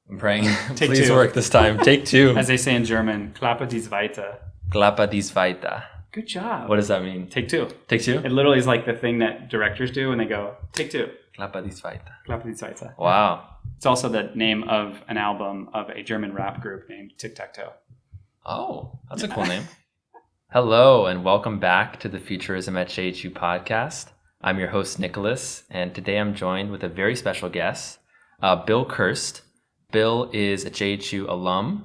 I'm praying. Take Please two. work this time. Take two. As they say in German, klappe dies weiter. Klappe dies weiter. Good job. What does that mean? Take two. Take two? It literally is like the thing that directors do when they go, take two. Klappe dies weiter. Klappe dies weiter. Wow. It's also the name of an album of a German rap group named Tic Tac Toe. Oh, that's a cool name. Hello, and welcome back to the Futurism at JHU podcast. I'm your host, Nicholas, and today I'm joined with a very special guest, Bill Kirst. Bill is a JHU alum.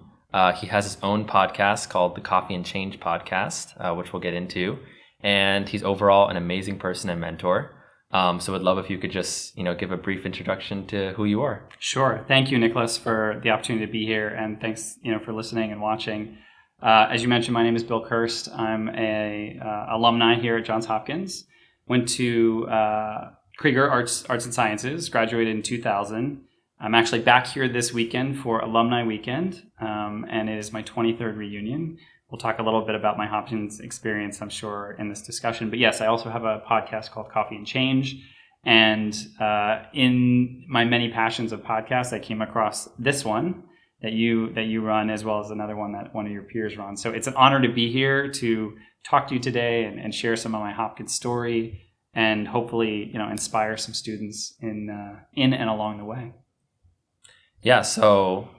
He has his own podcast called the Coffee and Change podcast, which we'll get into. And he's overall an amazing person and mentor. So I'd love if you could just, give a brief introduction to who you are. Sure. Thank you, Nicholas, for the opportunity to be here. And thanks, for listening and watching. As you mentioned, my name is Bill Kirst. I'm a alumni here at Johns Hopkins. Went to Krieger Arts and Sciences, graduated in 2000. I'm actually back here this weekend for Alumni Weekend, and it is my 23rd reunion. We'll talk a little bit about my Hopkins experience, I'm sure, in this discussion. But yes, I also have a podcast called Coffee and Change. And in my many passions of podcasts, I came across this one that you run, as well as another one that one of your peers runs. So it's an honor to be here to talk to you today and share some of my Hopkins story and hopefully, inspire some students in and along the way. Yeah, so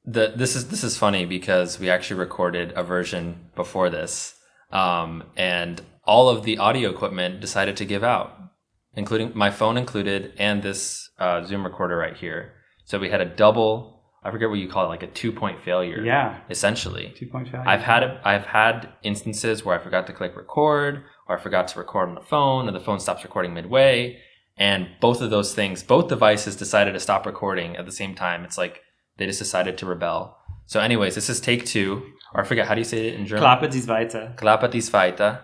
this is funny because we actually recorded a version before this, and all of the audio equipment decided to give out, including my phone included and this Zoom recorder right here. So we had a double, I forget what you call it, like a 2-point failure. Yeah, essentially. 2-point failure. I've had instances where I forgot to click record, or I forgot to record on the phone, or the phone stops recording midway. And both of those things, both devices decided to stop recording at the same time. It's like they just decided to rebel. So anyways, this is take two, or I forget, how do you say it in German? Klappe dies weiter. Klappe dies weiter.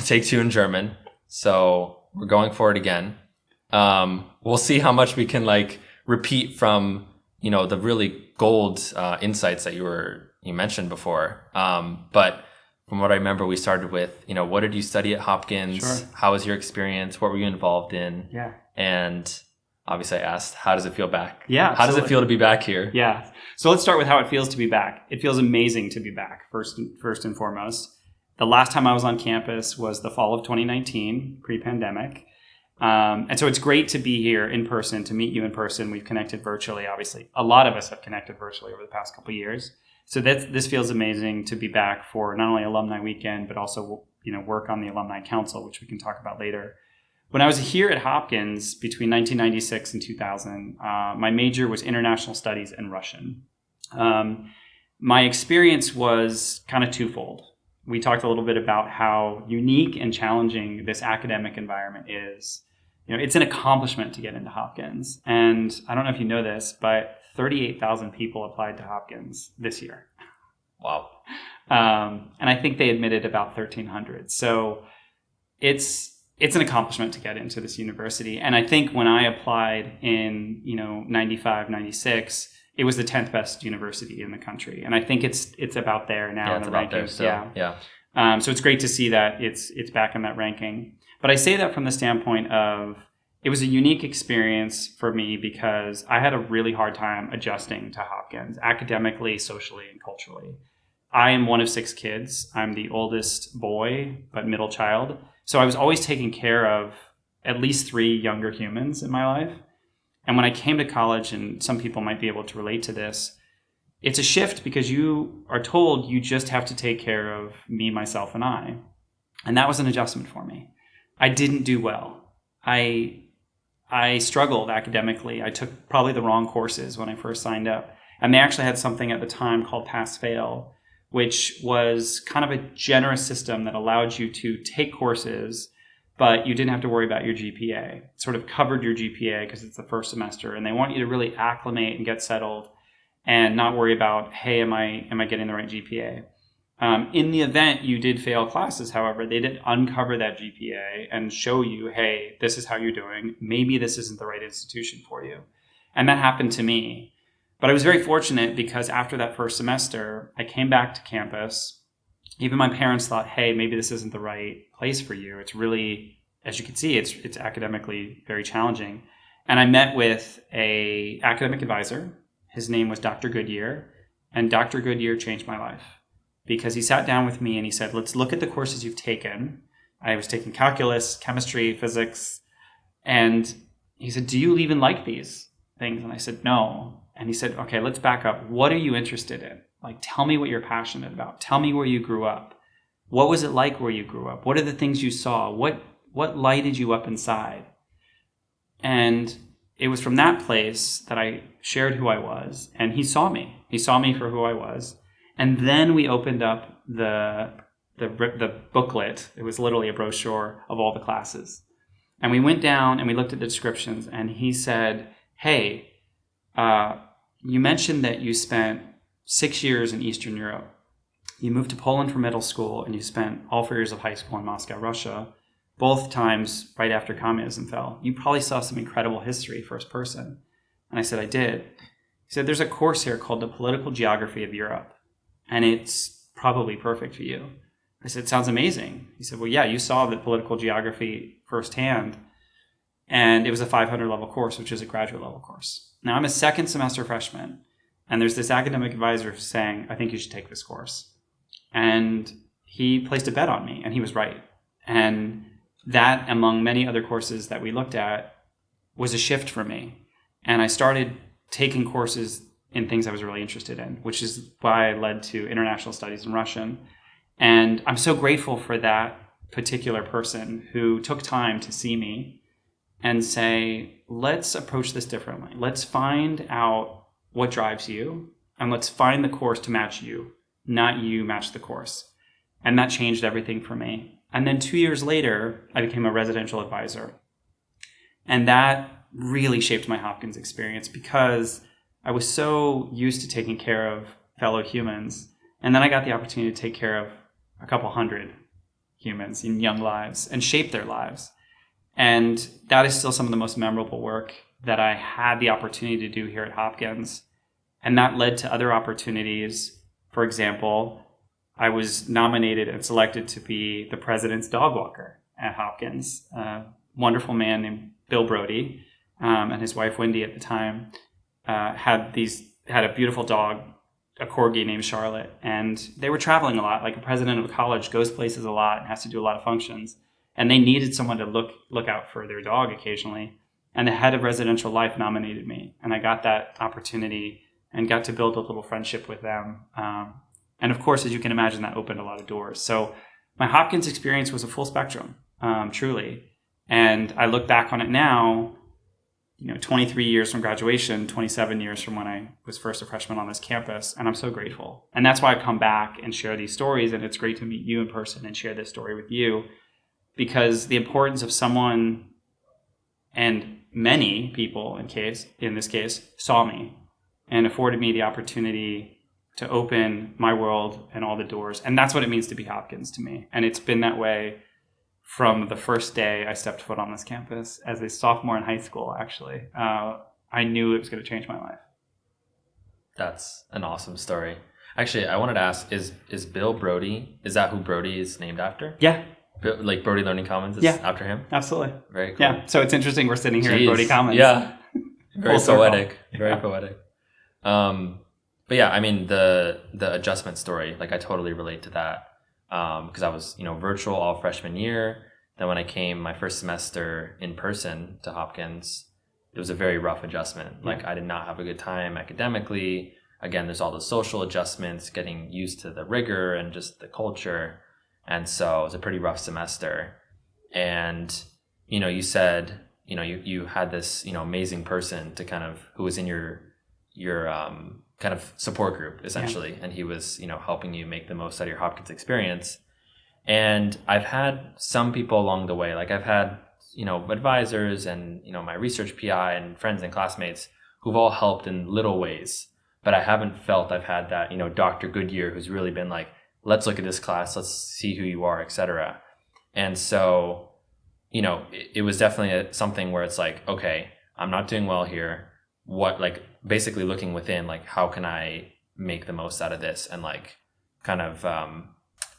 Take two in German. So we're going for it again. We'll see how much we can repeat from, the really gold insights that you mentioned before. But from what I remember, we started with, what did you study at Hopkins? Sure. How was your experience? What were you involved in? Yeah. And obviously I asked, how does it feel back? Yeah. How does it feel to be back here? Yeah. So let's start with how it feels to be back. It feels amazing to be back, first and foremost. The last time I was on campus was the fall of 2019, pre-pandemic. And so it's great to be here in person, to meet you in person. We've connected virtually, obviously. A lot of us have connected virtually over the past couple of years. So this feels amazing to be back for not only Alumni Weekend, but also, work on the Alumni Council, which we can talk about later. When I was here at Hopkins between 1996 and 2000, my major was International Studies and Russian. My experience was kind of twofold. We talked a little bit about how unique and challenging this academic environment is. It's an accomplishment to get into Hopkins. And I don't know if you know this, but 38,000 people applied to Hopkins this year. Wow. And I think they admitted about 1,300. So it's an accomplishment to get into this university. And I think when I applied in, 95, 96, it was the 10th best university in the country. And I think it's about there now in the rankings. Yeah. So it's great to see that it's back in that ranking. But I say that from the standpoint of it was a unique experience for me because I had a really hard time adjusting to Hopkins academically, socially, and culturally. I am one of 6 kids. I'm the oldest boy, but middle child. So I was always taking care of at least 3 younger humans in my life. And when I came to college, and some people might be able to relate to this, it's a shift because you are told you just have to take care of me, myself, and I. And that was an adjustment for me. I didn't do well. I struggled academically. I took probably the wrong courses when I first signed up. And they actually had something at the time called pass-fail, which was kind of a generous system that allowed you to take courses, but you didn't have to worry about your GPA. It sort of covered your GPA because it's the first semester, and they want you to really acclimate and get settled and not worry about, hey, am I getting the right GPA? In the event you did fail classes, however, they did uncover that GPA and show you, hey, this is how you're doing. Maybe this isn't the right institution for you. And that happened to me. But I was very fortunate because after that first semester, I came back to campus. Even my parents thought, hey, maybe this isn't the right place for you. It's really, as you can see, it's academically very challenging. And I met with an academic advisor. His name was Dr. Goodyear, and Dr. Goodyear changed my life because he sat down with me and he said, let's look at the courses you've taken. I was taking calculus, chemistry, physics, and he said, do you even like these things? And I said, no. And he said, okay, let's back up. What are you interested in? Like, tell me what you're passionate about. Tell me where you grew up. What was it like where you grew up? What are the things you saw? What lighted you up inside? And it was from that place that I shared who I was, and he saw me. He saw me for who I was. And then we opened up the booklet. It was literally a brochure of all the classes. And we went down and we looked at the descriptions, and he said, hey, you mentioned that you spent 6 years in Eastern Europe. You moved to Poland for middle school, and you spent all 4 years of high school in Moscow, Russia, both times right after communism fell. You probably saw some incredible history first person. And I said, I did. He said, there's a course here called the Political Geography of Europe, and it's probably perfect for you. I said, sounds amazing. He said, well, yeah, you saw the political geography firsthand, and it was a 500 level course, which is a graduate level course. Now, I'm a second semester freshman, and there's this academic advisor saying, I think you should take this course. And he placed a bet on me, and he was right. And that, among many other courses that we looked at, was a shift for me. And I started taking courses in things I was really interested in, which is why I led to international studies in Russian. And I'm so grateful for that particular person who took time to see me and say, let's approach this differently. Let's find out what drives you, and let's find the course to match you, not you match the course. And that changed everything for me. And then 2 years later, I became a residential advisor. And that really shaped my Hopkins experience because I was so used to taking care of fellow humans. And then I got the opportunity to take care of a couple hundred humans in young lives and shape their lives. And that is still some of the most memorable work that I had the opportunity to do here at Hopkins. And that led to other opportunities. For example, I was nominated and selected to be the president's dog walker at Hopkins. A wonderful man named Bill Brody and his wife Wendy at the time had a beautiful dog, a corgi named Charlotte, and they were traveling a lot. Like a president of a college goes places a lot and has to do a lot of functions, and they needed someone to look out for their dog occasionally. And the head of residential life nominated me, and I got that opportunity and got to build a little friendship with them. And of course, as you can imagine, that opened a lot of doors. So my Hopkins experience was a full spectrum, truly. And I look back on it now, 23 years from graduation, 27 years from when I was first a freshman on this campus, and I'm so grateful. And that's why I come back and share these stories, and it's great to meet you in person and share this story with you, because the importance of someone, and many people in this case, saw me and afforded me the opportunity to open my world and all the doors. And that's what it means to be Hopkins to me. And it's been that way from the first day I stepped foot on this campus as a sophomore in high school, actually. I knew it was going to change my life. That's an awesome story. Actually, I wanted to ask, is Bill Brody, is that who Brody is named after? Yeah. Like Brody Learning Commons is after him? Absolutely. Very cool. Yeah. So it's interesting we're sitting here in Brody Commons. Yeah. Very poetic. Very Yeah. poetic. But yeah, I mean, the adjustment story, like I totally relate to that. Because I was, virtual all freshman year. Then when I came my first semester in person to Hopkins, it was a very rough adjustment. Like I did not have a good time academically. Again, there's all the social adjustments, getting used to the rigor and just the culture. And so it was a pretty rough semester. And, you said, you had this, amazing person to who was in your kind of support group essentially. Yeah. And he was, helping you make the most out of your Hopkins experience. And I've had some people along the way, like I've had, advisors and, my research PI and friends and classmates who've all helped in little ways, but I haven't felt I've had that, Dr. Goodyear who's really been like, let's look at this class, let's see who you are, etc. And so, it was definitely something where it's like, okay, I'm not doing well here. What, like, basically looking within, like, how can I make the most out of this and like kind of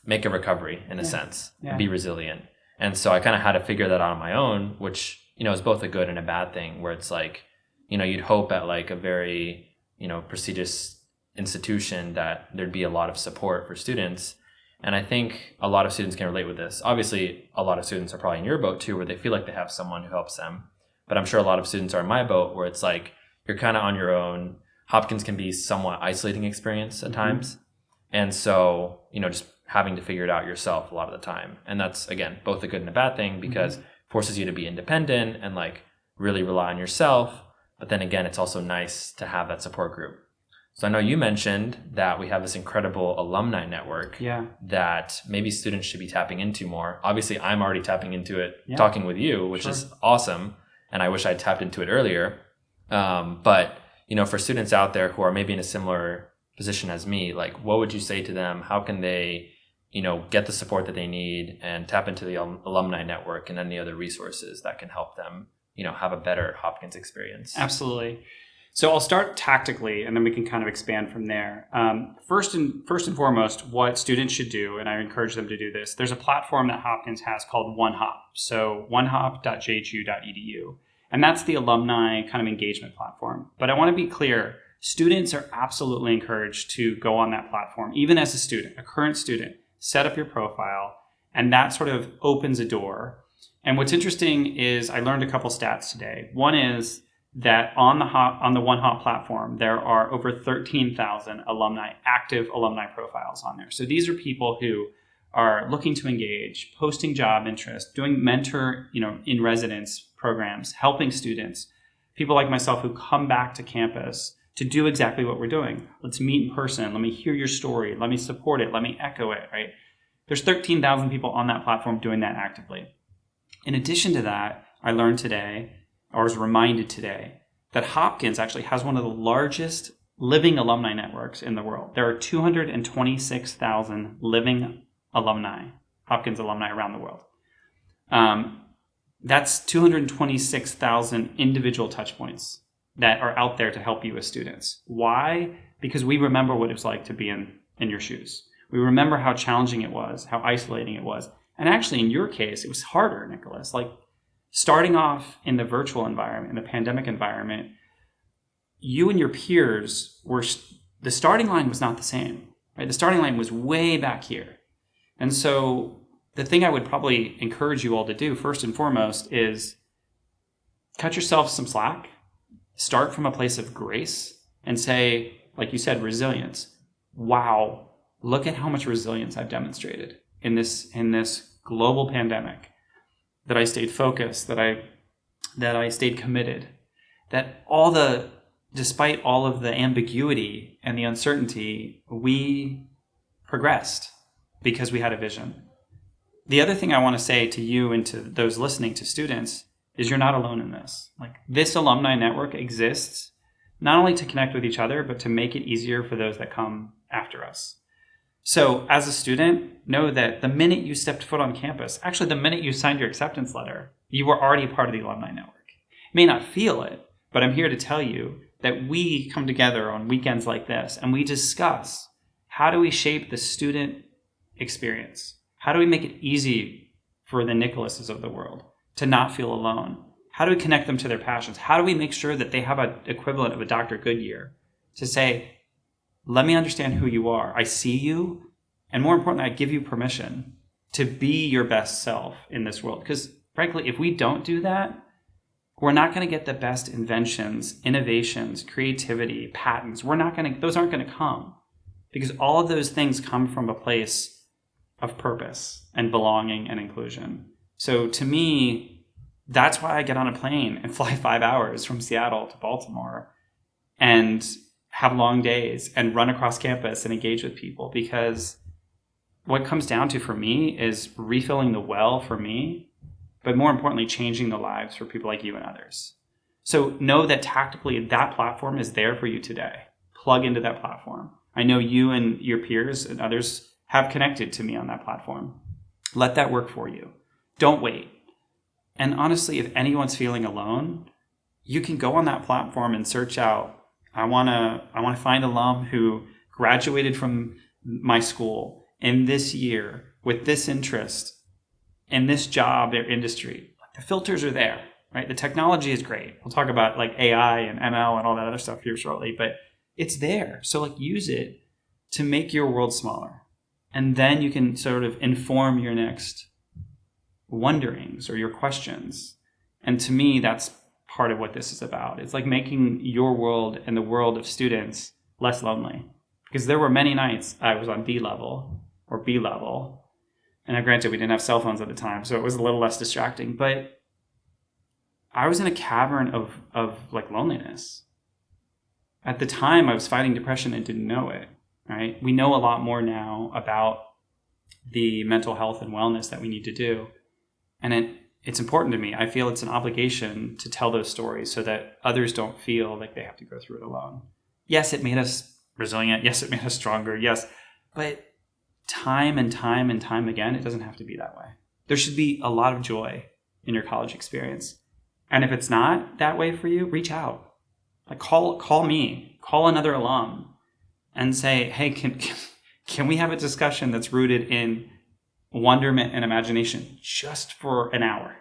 make a recovery in a sense, be resilient. And so I kind of had to figure that out on my own, which, is both a good and a bad thing, where it's like, you'd hope at like a very prestigious institution, that there'd be a lot of support for students. And I think a lot of students can relate with this. Obviously, a lot of students are probably in your boat too, where they feel like they have someone who helps them. But I'm sure a lot of students are in my boat where it's like you're kind of on your own. Hopkins can be somewhat isolating experience at times. And so, just having to figure it out yourself a lot of the time. And that's, again, both a good and a bad thing, because it forces you to be independent and like really rely on yourself. But then again, it's also nice to have that support group. So I know you mentioned that we have this incredible alumni network that maybe students should be tapping into more. Obviously, I'm already tapping into it, talking with you, which is awesome. And I wish I'd tapped into it earlier. But, for students out there who are maybe in a similar position as me, like what would you say to them? How can they, get the support that they need and tap into the alumni network and any other resources that can help them, have a better Hopkins experience? Absolutely. So I'll start tactically, and then we can kind of expand from there. First and foremost, what students should do, and I encourage them to do this, there's a platform that Hopkins has called OneHop. So onehop.jhu.edu. And that's the alumni kind of engagement platform. But I want to be clear, students are absolutely encouraged to go on that platform, even as a student, a current student, set up your profile, and that sort of opens a door. And what's interesting is I learned a couple stats today. One is that on the OneHop platform, there are over 13,000 active alumni profiles on there. So these are people who are looking to engage, posting job interest, doing mentor, in residence programs, helping students, people like myself who come back to campus to do exactly what we're doing. Let's meet in person. Let me hear your story. Let me support it. Let me echo it, right? There's 13,000 people on that platform doing that actively. In addition to that, I learned today, or was reminded today, that Hopkins actually has one of the largest living alumni networks in the world. There are 226,000 living Hopkins alumni around the world. That's 226,000 individual touch points that are out there to help you as students. Why? Because we remember what it was like to be in your shoes. We remember how challenging it was, how isolating it was. And actually, in your case, it was harder, Nicholas. Like, starting off in the virtual environment, in the pandemic environment, you and your peers the starting line was not the same, right? The starting line was way back here. And so the thing I would probably encourage you all to do first and foremost is cut yourself some slack, start from a place of grace and say, like you said, resilience. Wow, look at how much resilience I've demonstrated in this global pandemic. That I stayed focused, that I stayed committed, that despite all of the ambiguity and the uncertainty, we progressed because we had a vision. The other thing I want to say to you and to those listening, to students, is you're not alone in this. Like, this alumni network exists not only to connect with each other, but to make it easier for those that come after us. So as a student, know that the minute you stepped foot on campus, actually the minute you signed your acceptance letter, you were already a part of the alumni network. You may not feel it, but I'm here to tell you that we come together on weekends like this and we discuss, how do we shape the student experience? How do we make it easy for the Nicholases of the world to not feel alone? How do we connect them to their passions? How do we make sure that they have an equivalent of a Dr. Goodyear to say, let me understand who you are. I see you. And more importantly, I give you permission to be your best self in this world. Because frankly, if we don't do that, we're not going to get the best inventions, innovations, creativity, patents. Those aren't going to come, because all of those things come from a place of purpose and belonging and inclusion. So to me, that's why I get on a plane and fly 5 hours from Seattle to Baltimore and have long days and run across campus and engage with people, because what it comes down to for me is refilling the well for me, but more importantly, changing the lives for people like you and others. So know that tactically that platform is there for you today. Plug into that platform. I know you and your peers and others have connected to me on that platform. Let that work for you. Don't wait. And honestly, if anyone's feeling alone, you can go on that platform and search out, I want to find an alum who graduated from my school in this year with this interest in this job or industry. The filters are there, right? The technology is great. We'll talk about like AI and ML and all that other stuff here shortly, but it's there. So like use it to make your world smaller. And then you can sort of inform your next wonderings or your questions. And to me, that's part of what this is about. It's like making your world and the world of students less lonely. Because there were many nights I was on D level or B level. And now, granted, we didn't have cell phones at the time, so it was a little less distracting. But I was in a cavern of like loneliness. At the time, I was fighting depression and didn't know it, right? We know a lot more now about the mental health and wellness that we need to do. And it's important to me. I feel it's an obligation to tell those stories so that others don't feel like they have to go through it alone. Yes, it made us resilient. Yes, it made us stronger. Yes. But time and time and time again, it doesn't have to be that way. There should be a lot of joy in your college experience. And if it's not that way for you, reach out. Like call me, call another alum and say, hey, can we have a discussion that's rooted in wonderment and imagination just for an hour?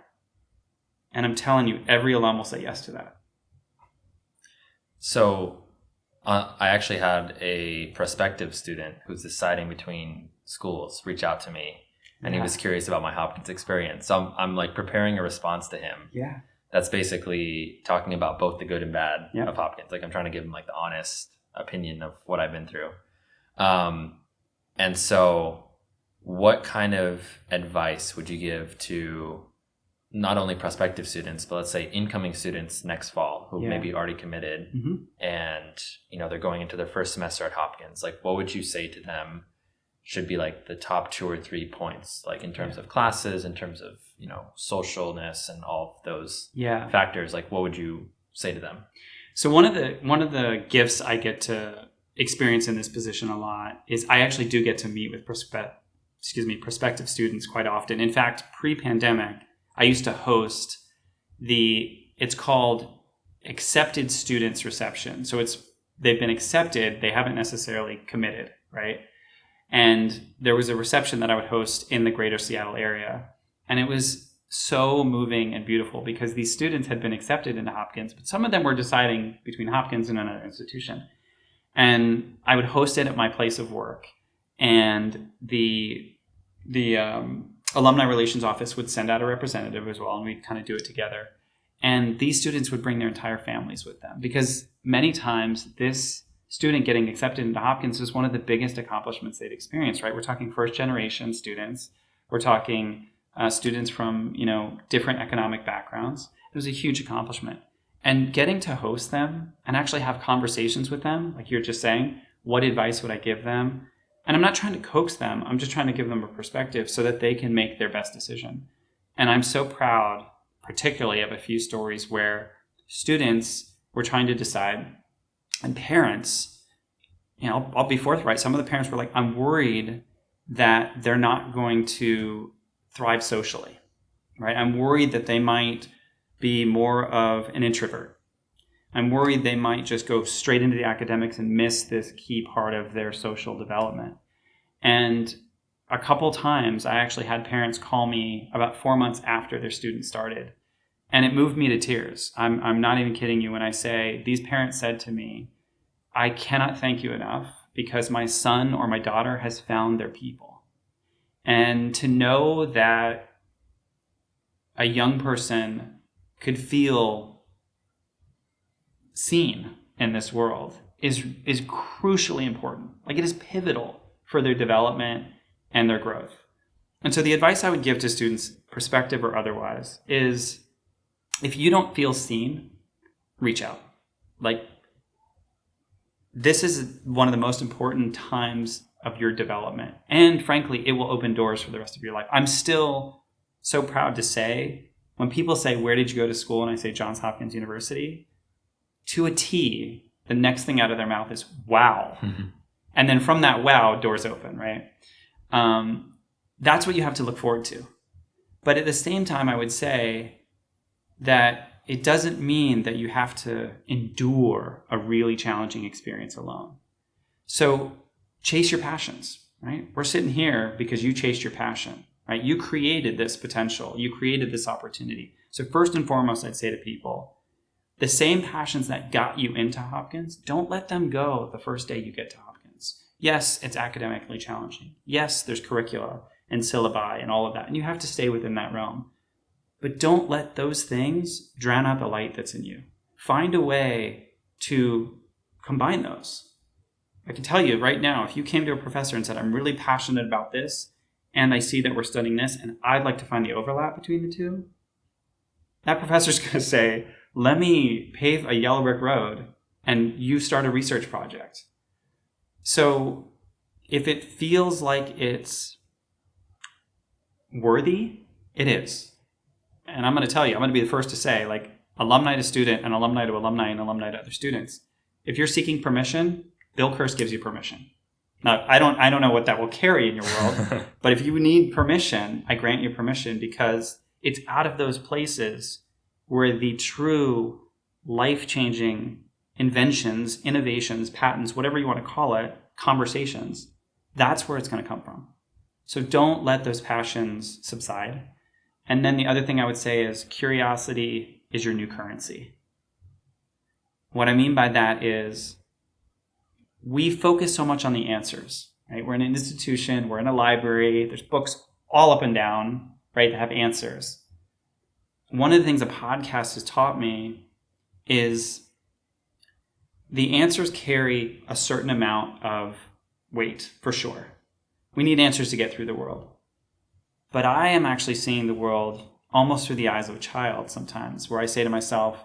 And I'm telling you, every alum will say yes to that. So I actually had a prospective student who's deciding between schools reach out to me, and he was curious about my Hopkins experience. So I'm like preparing a response to him. Yeah. That's basically talking about both the good and bad of Hopkins. Like I'm trying to give him like the honest opinion of what I've been through. And so what kind of advice would you give to not only prospective students, but let's say incoming students next fall who maybe already committed and, you know, they're going into their first semester at Hopkins? Like, what would you say to them should be like the top 2 or 3 points, like in terms of classes, in terms of, you know, socialness and all of those factors? Like, what would you say to them? So one of the gifts I get to experience in this position a lot is I actually do get to meet with prospective students quite often. In fact, pre-pandemic, I used to host it's called accepted students reception. So they've been accepted, they haven't necessarily committed, right? And there was a reception that I would host in the greater Seattle area. And it was so moving and beautiful because these students had been accepted into Hopkins, but some of them were deciding between Hopkins and another institution. And I would host it at my place of work. And the alumni relations office would send out a representative as well, and we'd kind of do it together. And these students would bring their entire families with them because many times this student getting accepted into Hopkins is one of the biggest accomplishments they'd experienced, right? We're talking first generation students. We're talking students from, you know, different economic backgrounds. It was a huge accomplishment. And getting to host them and actually have conversations with them, like you're just saying, what advice would I give them? And I'm not trying to coax them. I'm just trying to give them a perspective so that they can make their best decision. And I'm so proud, particularly of a few stories where students were trying to decide, and parents, you know, I'll be forthright. Some of the parents were like, I'm worried that they're not going to thrive socially, right? I'm worried that they might be more of an introvert. I'm worried they might just go straight into the academics and miss this key part of their social development. And a couple times I actually had parents call me about 4 months after their student started. And it moved me to tears. I'm not even kidding you when I say these parents said to me, I cannot thank you enough because my son or my daughter has found their people. And to know that a young person could feel seen in this world is crucially important. Like, it is pivotal for their development and their growth. And so the advice I would give to students, prospective or otherwise, is if you don't feel seen, reach out. Like, this is one of the most important times of your development. And frankly, it will open doors for the rest of your life. I'm still so proud to say, when people say, where did you go to school? And I say, Johns Hopkins University, to a T, the next thing out of their mouth is, wow. And then from that wow, doors open, right? That's what you have to look forward to. But at the same time, I would say that it doesn't mean that you have to endure a really challenging experience alone. So chase your passions, right? We're sitting here because you chased your passion, right? You created this potential. You created this opportunity. So first and foremost, I'd say to people, The same passions that got you into Hopkins, don't let them go the first day you get to Hopkins. Yes, it's academically challenging. Yes, there's curricula and syllabi and all of that, and you have to stay within that realm. But don't let those things drown out the light that's in you. Find a way to combine those. I can tell you right now, if you came to a professor and said, I'm really passionate about this, and I see that we're studying this, and I'd like to find the overlap between the two, that professor's going to say, let me pave a yellow brick road, and you start a research project. So if it feels like it's worthy, it is. And I'm going to tell you, I'm going to be the first to say, like, alumni to student and alumni to alumni and alumni to other students. If you're seeking permission, Bill Kirst gives you permission. Now, I don't know what that will carry in your world, but if you need permission, I grant you permission, because it's out of those places where the true life-changing inventions, innovations, patents, whatever you want to call it, conversations, that's where it's going to come from. So don't let those passions subside. And then the other thing I would say is curiosity is your new currency. What I mean by that is we focus so much on the answers, right? We're in an institution, we're in a library, there's books all up and down, right, that have answers. One of the things a podcast has taught me is the answers carry a certain amount of weight, for sure. We need answers to get through the world. But I am actually seeing the world almost through the eyes of a child sometimes, where I say to myself,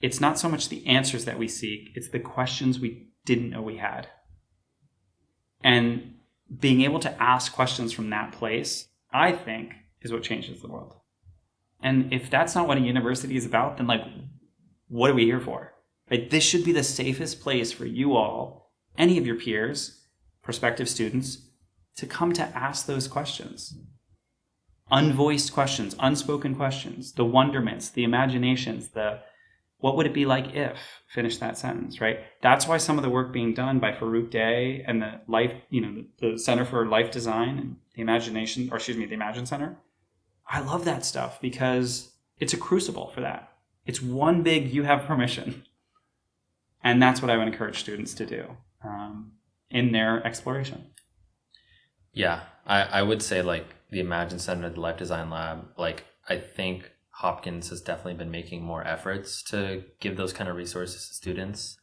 it's not so much the answers that we seek, it's the questions we didn't know we had. And being able to ask questions from that place, I think, is what changes the world. And if that's not what a university is about, then like, what are we here for? Right? This should be the safest place for you all, any of your peers, prospective students, to come to ask those questions. Unvoiced questions, unspoken questions, the wonderments, the imaginations, the what would it be like if, finish that sentence, right? That's why some of the work being done by Farouk Day and the Life, the Center for Life Design and the Imagine Center, I love that stuff because it's a crucible for that. It's one big, you have permission. And that's what I would encourage students to do in their exploration. Yeah, I would say like the Imagine Center, the Life Design Lab, like I think Hopkins has definitely been making more efforts to give those kind of resources to students.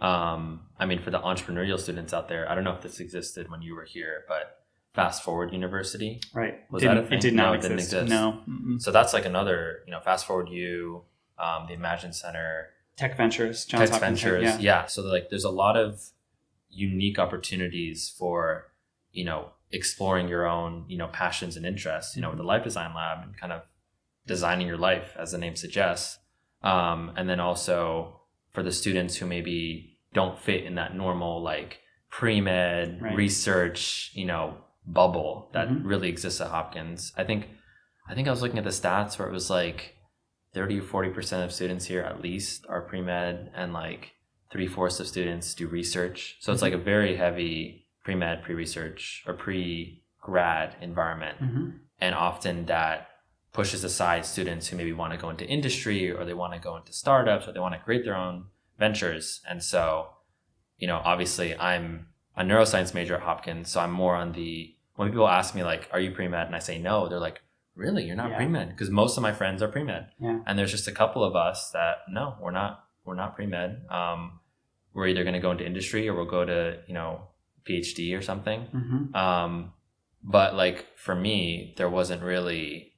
I mean, for the entrepreneurial students out there, I don't know if this existed when you were here, but Fast Forward University. Right. Was that a thing? It did not Didn't exist. No. Mm-mm. So that's like another, Fast Forward U, the Imagine Center. Tech Ventures, Johns Hopkins. Ventures. Yeah. So like there's a lot of unique opportunities for, exploring your own, passions and interests, with the Life Design Lab and kind of designing your life, as the name suggests. And then also for the students who maybe don't fit in that normal, like pre-med research, bubble that really exists at Hopkins. I think I was looking at the stats where it was like 30 or 40% of students here at least are pre-med, and like 3/4 of students do research. So it's like a very heavy pre-med, pre-research, or pre-grad environment. And often that pushes aside students who maybe want to go into industry, or they want to go into startups, or they want to create their own ventures. And so, obviously I'm a neuroscience major at Hopkins, so I'm more on when people ask me like, are you pre-med? And I say no, they're like, really? You're not pre-med? Because most of my friends are pre-med. Yeah. And there's just a couple of us that, no, we're not pre-med. We're either going to go into industry or we'll go to, PhD or something. But like for me, there wasn't really,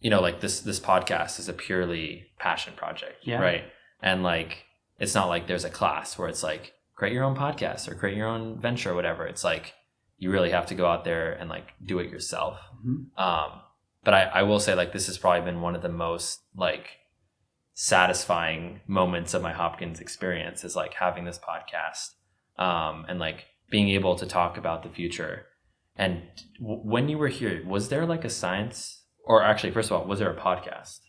like this podcast is a purely passion project, right? And like, it's not like there's a class where it's like, create your own podcast or create your own venture or whatever. It's like, you really have to go out there and like do it yourself. But I will say like, this has probably been one of the most like satisfying moments of my Hopkins experience, is like having this podcast and like being able to talk about the future. And when you were here, was there like a science, or actually, first of all, was there a podcast?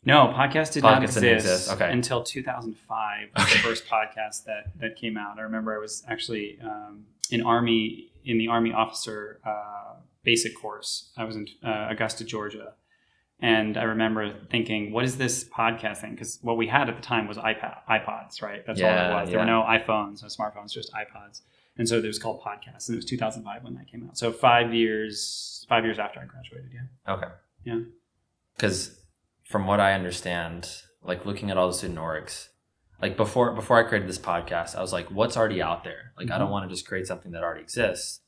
No, podcast did not exist okay. until 2005 was the first podcast that came out. I remember I was actually in the Army officer basic course. I was in Augusta, Georgia. And I remember thinking, what is this podcast thing? Because what we had at the time was iPods, right? That's all it was. There were no iPhones, no smartphones, just iPods. And so it was called podcasts. And it was 2005 when that came out. So 5 years after I graduated, yeah. Okay. Yeah. Because from what I understand, like looking at all the student orgs, like before I created this podcast, I was like, what's already out there? Like, I don't want to just create something that already exists.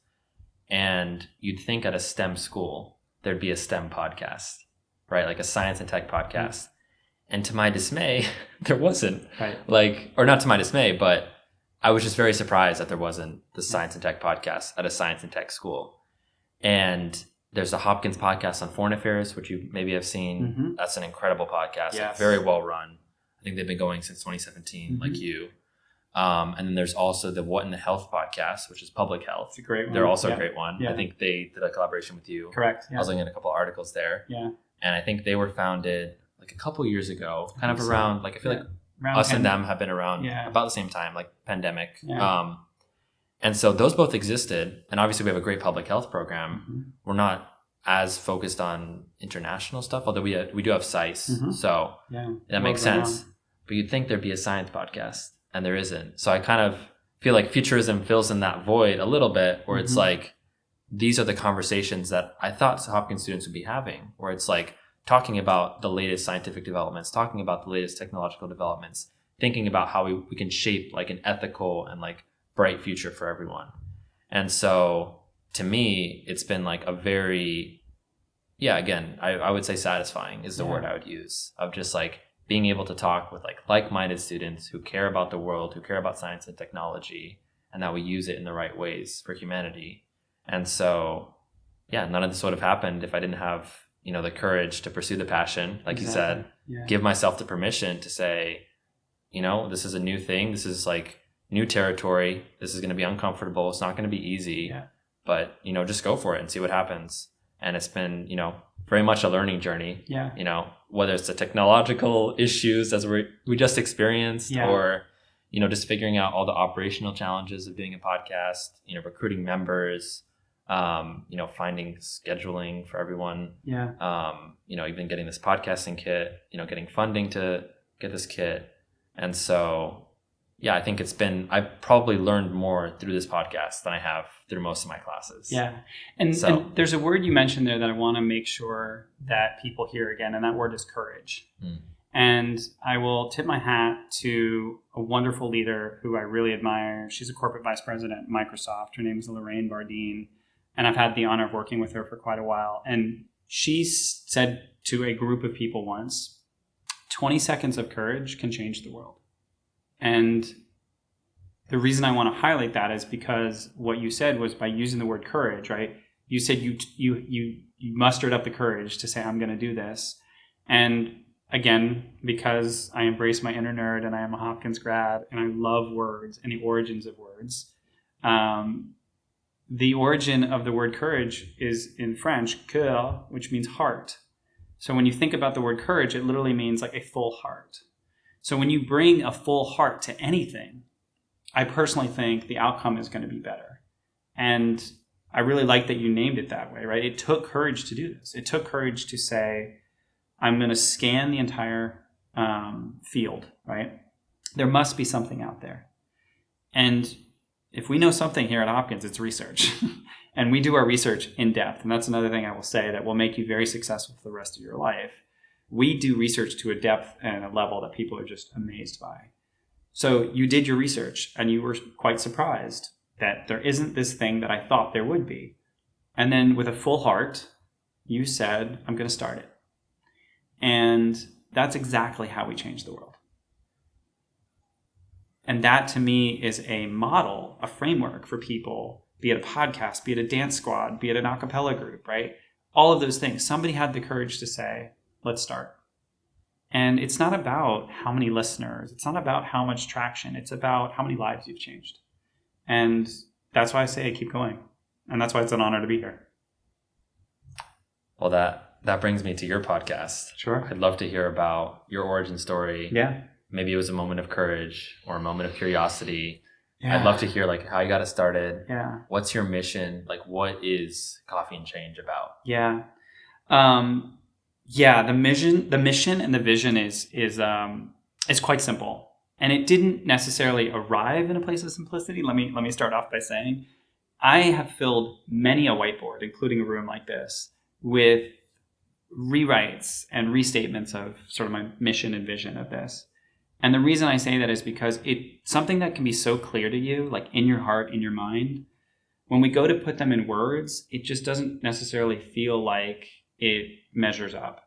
And you'd think at a STEM school, there'd be a STEM podcast, right? Like a science and tech podcast. And to my dismay, there wasn't. Right. Like, or not to my dismay, but I was just very surprised that there wasn't the science and tech podcast at a science and tech school. And there's the Hopkins podcast on foreign affairs, which you maybe have seen. That's an incredible podcast. Yes. Like, very well run. I think they've been going since 2017, like you. And then there's also the What in the Health podcast, which is public health. It's a great one. They're also a great one. Yeah. I think they did a collaboration with you. Correct. Yeah. I was looking at a couple of articles there. Yeah. And I think they were founded like a couple years ago, kind of around, like I feel like around us and them have been around about the same time, like pandemic. Yeah. And so those both existed. And obviously we have a great public health program. We're not as focused on international stuff, although we do have SICE. So that makes sense. But you'd think there'd be a science podcast, and there isn't. So I kind of feel like Futurism fills in that void a little bit, where it's like, these are the conversations that I thought Hopkins students would be having, where it's like talking about the latest scientific developments, talking about the latest technological developments, thinking about how we can shape like an ethical and like bright future for everyone. And so to me, it's been like a very, again, I would say satisfying is the word I would use, of just like being able to talk with like-minded students who care about the world, who care about science and technology, and that we use it in the right ways for humanity. And so, none of this would have happened if I didn't have, the courage to pursue the passion, like you said, give myself the permission to say, this is a new thing. This is like new territory. This is going to be uncomfortable. It's not going to be easy, but, just go for it and see what happens. And it's been, very much a learning journey, whether it's the technological issues as we just experienced or, just figuring out all the operational challenges of doing a podcast, recruiting members, finding scheduling for everyone, even getting this podcasting kit, getting funding to get this kit. And so, I think I've probably learned more through this podcast than I have through most of my classes. Yeah. And there's a word you mentioned there that I want to make sure that people hear again, and that word is courage. And I will tip my hat to a wonderful leader who I really admire. She's a corporate vice president at Microsoft. Her name is Lorraine Bardine. And I've had the honor of working with her for quite a while. And she said to a group of people once, 20 seconds of courage can change the world. And the reason I want to highlight that is because what you said was by using the word courage, right? You said you mustered up the courage to say, I'm going to do this. And again, because I embrace my inner nerd and I am a Hopkins grad and I love words and the origins of words, the origin of the word courage is in French, cœur, which means heart. So when you think about the word courage, it literally means like a full heart. So when you bring a full heart to anything, I personally think the outcome is going to be better. And I really like that you named it that way, right? It took courage to do this. It took courage to say, I'm going to scan the entire field, right? There must be something out there. And if we know something here at Hopkins, it's research. And we do our research in depth. And that's another thing I will say that will make you very successful for the rest of your life. We do research to a depth and a level that people are just amazed by. So you did your research and you were quite surprised that there isn't this thing that I thought there would be. And then with a full heart, you said, I'm going to start it. And that's exactly how we change the world. And that to me is a model, a framework for people, be it a podcast, be it a dance squad, be it an a cappella group, right? All of those things. Somebody had the courage to say, let's start. And it's not about how many listeners. It's not about how much traction. It's about how many lives you've changed. And that's why I say keep going. And that's why it's an honor to be here. Well, that brings me to your podcast. Sure. I'd love to hear about your origin story. Yeah. Maybe it was a moment of courage or a moment of curiosity. Yeah. I'd love to hear like how you got it started. Yeah. What's your mission? Like what is Coffee and Change about? Yeah. Yeah, the mission and the vision is quite simple. And it didn't necessarily arrive in a place of simplicity. Let me start off by saying I have filled many a whiteboard, including a room like this, with rewrites and restatements of sort of my mission and vision of this. And the reason I say that is because it's something that can be so clear to you, like in your heart, in your mind. When we go to put them in words, it just doesn't necessarily feel like it measures up.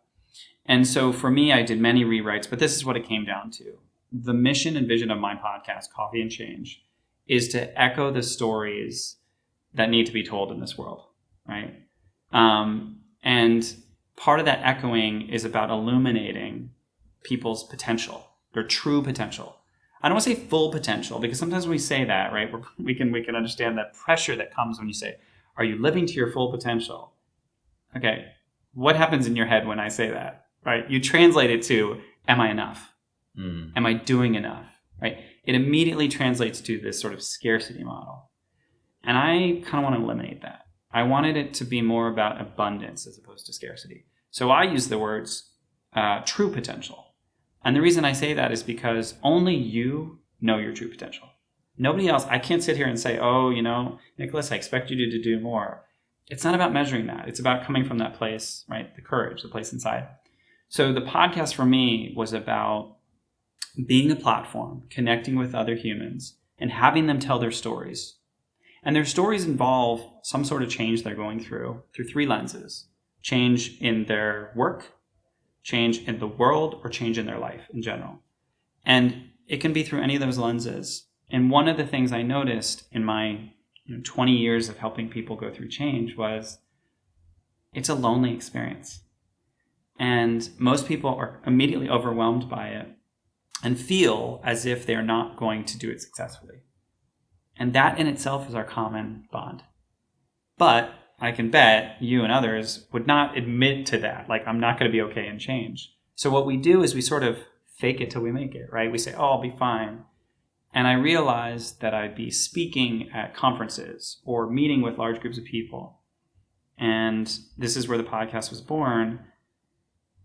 And so for me, I did many rewrites, but this is what it came down to. The mission and vision of my podcast, Coffee and Change, is to echo the stories that need to be told in this world, right? And part of that echoing is about illuminating people's potential, their true potential. I don't want to say full potential, because sometimes when we say that, right, we can understand that pressure that comes when you say, are you living to your full potential? Okay, what happens in your head when I say that, right? You translate it to, am I enough? Am I doing enough, right? It immediately translates to this sort of scarcity model. And I kind of want to eliminate that. I wanted it to be more about abundance as opposed to scarcity. So I use the words true potential. And the reason I say that is because only you know your true potential. Nobody else. I can't sit here and say, oh, Nicholas, I expect you to do more. It's not about measuring that. It's about coming from that place, right? The courage, the place inside. So the podcast for me was about being a platform, connecting with other humans, and having them tell their stories. And their stories involve some sort of change they're going through three lenses: change in their work, change in the world, or change in their life in general. And it can be through any of those lenses. And one of the things I noticed in my 20 years of helping people go through change was it's a lonely experience. And most people are immediately overwhelmed by it and feel as if they're not going to do it successfully. And that in itself is our common bond. But I can bet you and others would not admit to that. Like, I'm not going to be okay in change. So what we do is we sort of fake it till we make it, right? We say, oh, I'll be fine. And I realized that I'd be speaking at conferences or meeting with large groups of people. And this is where the podcast was born.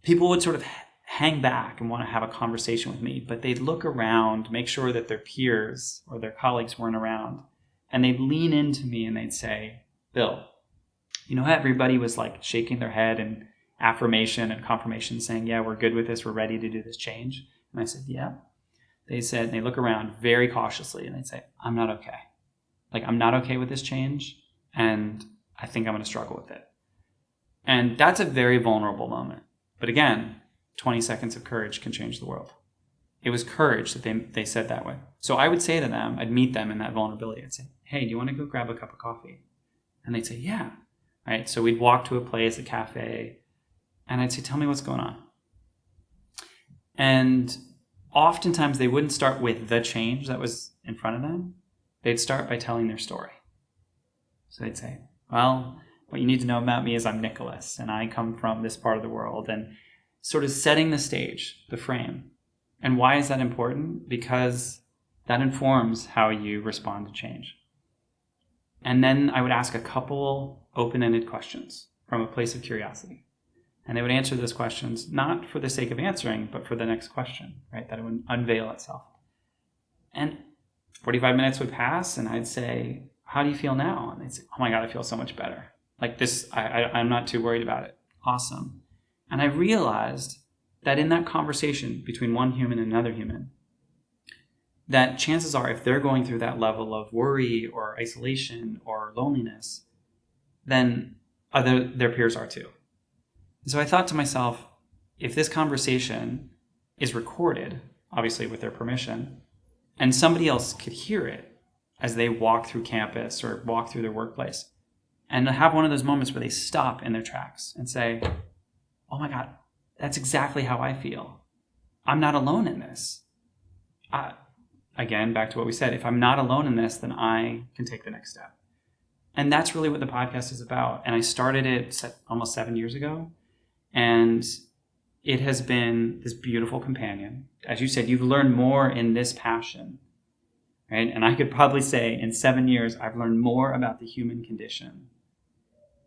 People would sort of hang back and want to have a conversation with me, but they'd look around, make sure that their peers or their colleagues weren't around. And they'd lean into me and they'd say, Bill, how everybody was like shaking their head and affirmation and confirmation saying, yeah, we're good with this. We're ready to do this change. And I said, yeah. They said, and they look around very cautiously and they'd say, I'm not okay. Like, I'm not okay with this change. And I think I'm going to struggle with it. And that's a very vulnerable moment. But again, 20 seconds of courage can change the world. It was courage that they said that way. So I would say to them, I'd meet them in that vulnerability. I'd say, hey, do you want to go grab a cup of coffee? And they'd say, yeah. Right. So we'd walk to a place, a cafe, and I'd say, tell me what's going on. And oftentimes they wouldn't start with the change that was in front of them. They'd start by telling their story. So they'd say, well, what you need to know about me is I'm Nicholas, and I come from this part of the world, and sort of setting the stage, the frame. And why is that important? Because that informs how you respond to change. And then I would ask a couple open-ended questions from a place of curiosity. And they would answer those questions, not for the sake of answering, but for the next question, right? That it would unveil itself. And 45 minutes would pass, and I'd say, how do you feel now? And they'd say, oh my God, I feel so much better. Like this, I'm not too worried about it. Awesome. And I realized that in that conversation between one human and another human, that chances are if they're going through that level of worry or isolation or loneliness, then their peers are too. So I thought to myself, if this conversation is recorded, obviously with their permission, and somebody else could hear it as they walk through campus or walk through their workplace, and have one of those moments where they stop in their tracks and say, oh my God, that's exactly how I feel. I'm not alone in this. Again, back to what we said, if I'm not alone in this, then I can take the next step. And that's really what the podcast is about. And I started it almost 7 years ago. And it has been this beautiful companion. As you said, you've learned more in this passion, right? And I could probably say in 7 years, I've learned more about the human condition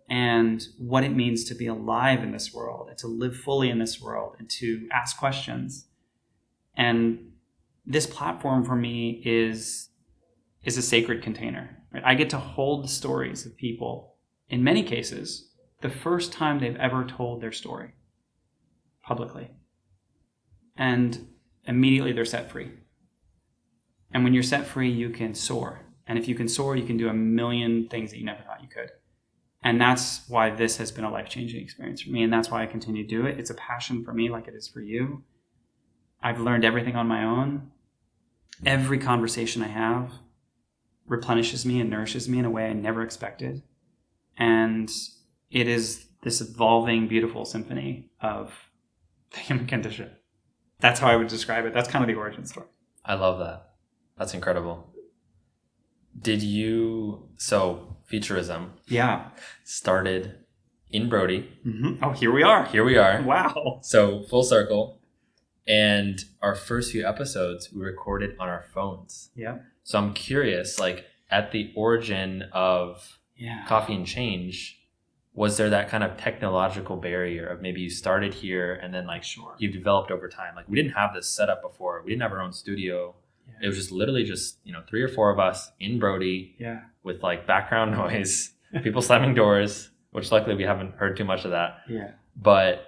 and what it means to be alive in this world and to live fully in this world and to ask questions. And this platform for me is a sacred container. Right? I get to hold the stories of people, in many cases, the first time they've ever told their story publicly. And immediately they're set free. And when you're set free, you can soar. And if you can soar, you can do a million things that you never thought you could. And that's why this has been a life-changing experience for me. And that's why I continue to do it. It's a passion for me like it is for you. I've learned everything on my own. Every conversation I have replenishes me and nourishes me in a way I never expected. And it is this evolving, beautiful symphony of the human condition. That's how I would describe it. That's kind of the origin story. I love that. That's incredible. Futurism started in Brody. Mm-hmm. Oh, here we are. Here we are. Wow. So full circle. And our first few episodes we recorded on our phones. Yeah. So I'm curious, like at the origin of Coffee and Change, was there that kind of technological barrier of maybe you started here and then you've developed over time? Like we didn't have this set up before. We didn't have our own studio. Yeah. It was just literally 3 or 4 of us in Brody with like background noise, people slamming doors, which luckily we haven't heard too much of that. Yeah. But,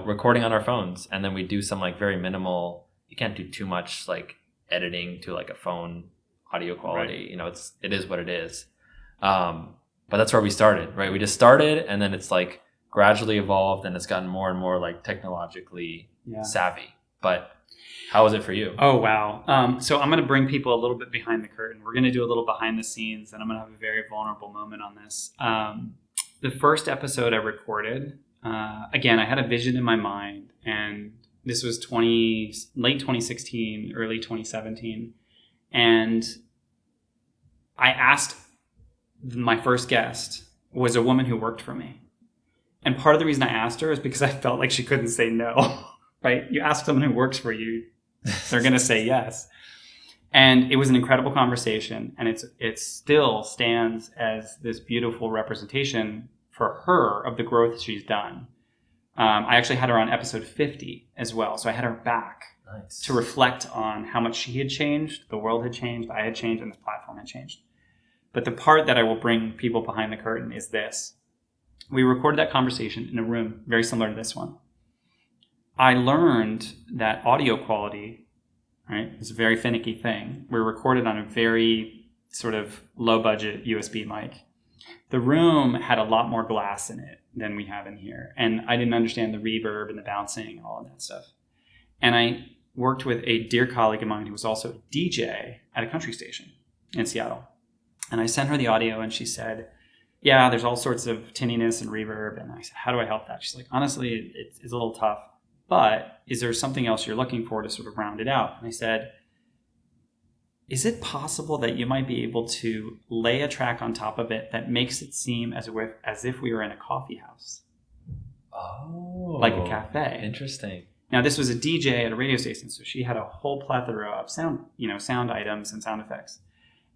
recording on our phones, and then we do some like very minimal, you can't do too much like editing to like a phone audio quality. Right. It is what it is. But that's where we started, right? We just started and then it's like gradually evolved and it's gotten more and more like technologically savvy. But how was it for you? Oh, wow. So I'm going to bring people a little bit behind the curtain. We're going to do a little behind the scenes and I'm going to have a very vulnerable moment on this. The first episode I recorded, again, I had a vision in my mind and this was late 2016, early 2017. And I asked, my first guest was a woman who worked for me. And part of the reason I asked her is because I felt like she couldn't say no, right? You ask someone who works for you, they're going to say yes. And it was an incredible conversation. And it still stands as this beautiful representation for her of the growth she's done. I actually had her on episode 50 as well. So I had her back to reflect on how much she had changed, the world had changed, I had changed, and this platform had changed. But the part that I will bring people behind the curtain is this. We recorded that conversation in a room very similar to this one. I learned that audio quality, right, is a very finicky thing. We recorded on a very sort of low budget USB mic. The room had a lot more glass in it than we have in here. And I didn't understand the reverb and the bouncing and all of that stuff. And I worked with a dear colleague of mine who was also a DJ at a country station in Seattle. And I sent her the audio and she said, yeah, there's all sorts of tinniness and reverb. And I said, how do I help that? She's like, honestly, it's a little tough, but is there something else you're looking for to sort of round it out? And I said, is it possible that you might be able to lay a track on top of it that makes it seem as if we were in a coffee house? Oh. Like a cafe. Interesting. Now, this was a DJ at a radio station, so she had a whole plethora of sound items and sound effects.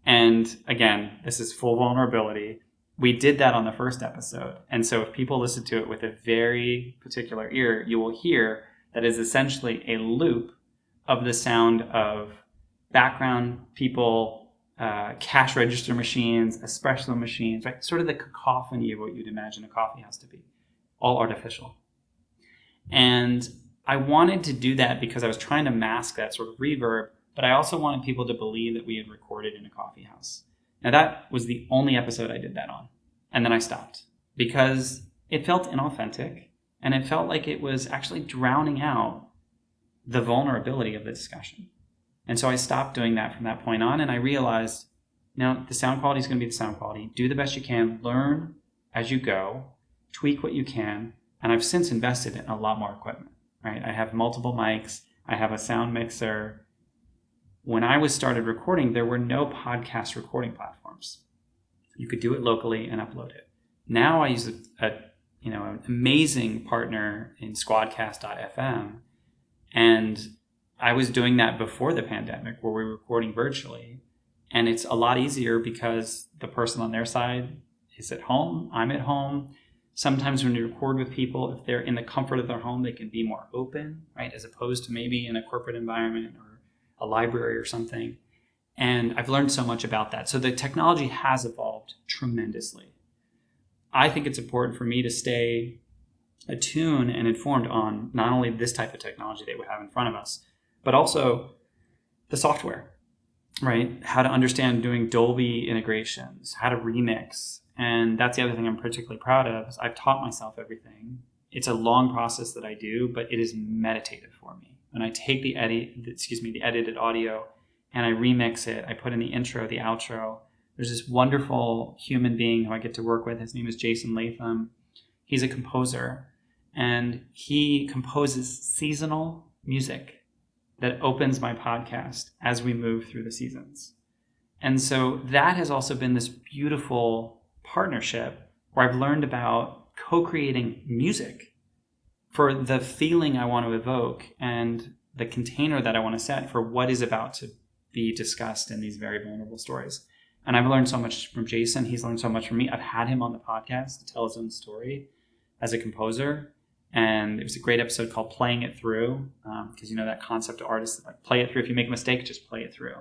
And again, this is full vulnerability. We did that on the first episode. And so if people listen to it with a very particular ear, you will hear that is essentially a loop of the sound of background people, cash register machines, espresso machines, right? Sort of the cacophony of what you'd imagine a coffee house to be. All artificial. And I wanted to do that because I was trying to mask that sort of reverb, but I also wanted people to believe that we had recorded in a coffee house. Now that was the only episode I did that on. And then I stopped because it felt inauthentic and it felt like it was actually drowning out the vulnerability of the discussion. And so I stopped doing that from that point on and I realized, now the sound quality is going to be the sound quality. Do the best you can, learn as you go, tweak what you can. And I've since invested in a lot more equipment, right? I have multiple mics. I have a sound mixer. When I started recording, there were no podcast recording platforms. You could do it locally and upload it. Now I use an amazing partner in squadcast.fm. And I was doing that before the pandemic where we were recording virtually. And it's a lot easier because the person on their side is at home. I'm at home. Sometimes when you record with people, if they're in the comfort of their home, they can be more open, right? As opposed to maybe in a corporate environment or a library or something. And I've learned so much about that. So the technology has evolved tremendously. I think it's important for me to stay attuned and informed on not only this type of technology that we have in front of us, but also the software, right? How to understand doing Dolby integrations, how to remix. And that's the other thing I'm particularly proud of is I've taught myself everything. It's a long process that I do, but it is meditative for me. When I take the edited audio and I remix it, I put in the intro, the outro. There's this wonderful human being who I get to work with. His name is Jason Latham. He's a composer, and he composes seasonal music that opens my podcast as we move through the seasons. And so that has also been this beautiful partnership where I've learned about co-creating music for the feeling I want to evoke and the container that I want to set for what is about to be discussed in these very vulnerable stories. And I've learned so much from Jason. He's learned so much from me. I've had him on the podcast to tell his own story as a composer. And it was a great episode called Playing It Through, because you know that concept of artists, like play it through. If you make a mistake, just play it through.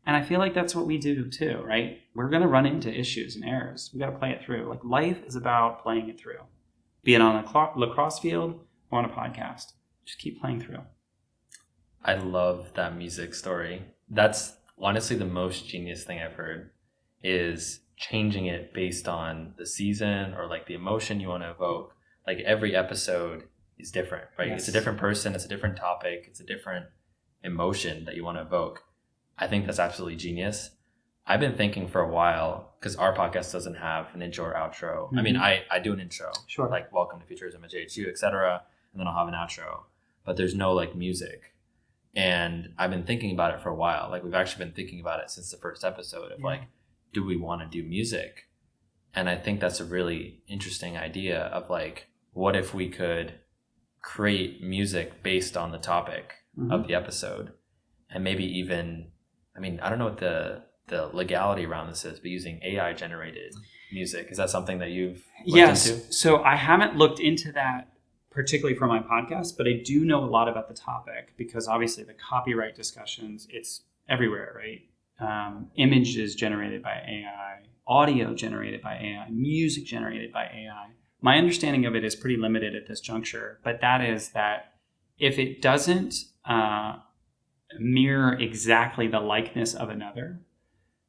And I feel like that's what we do too, right? We're going to run into issues and errors. We got to play it through. Like life is about playing it through. Be it on a lacrosse field or on a podcast. Just keep playing through. I love that music story. That's honestly the most genius thing I've heard, is changing it based on the season or like the emotion you want to evoke. Like every episode is different, right? Yes. It's a different person, it's a different topic, it's a different emotion that you want to evoke. I think that's absolutely genius. I've been thinking for a while, because our podcast doesn't have an intro or outro. Mm-hmm. I mean, I do an intro, sure, like welcome to Futurism at JHU, etc. And then I'll have an outro, but there's no like music. And I've been thinking about it for a while. Like we've actually been thinking about it since the first episode of like, do we want to do music? And I think that's a really interesting idea of like, what if we could create music based on the topic of the episode? And maybe even, I mean, I don't know what the legality around this is, but using AI generated music, is that something that you've looked into? So I haven't looked into that particularly for my podcast, but I do know a lot about the topic because obviously the copyright discussions, it's everywhere, right? Images generated by AI, audio generated by AI, music generated by AI. My understanding of it is pretty limited at this juncture, but that is that if it doesn't mirror exactly the likeness of another,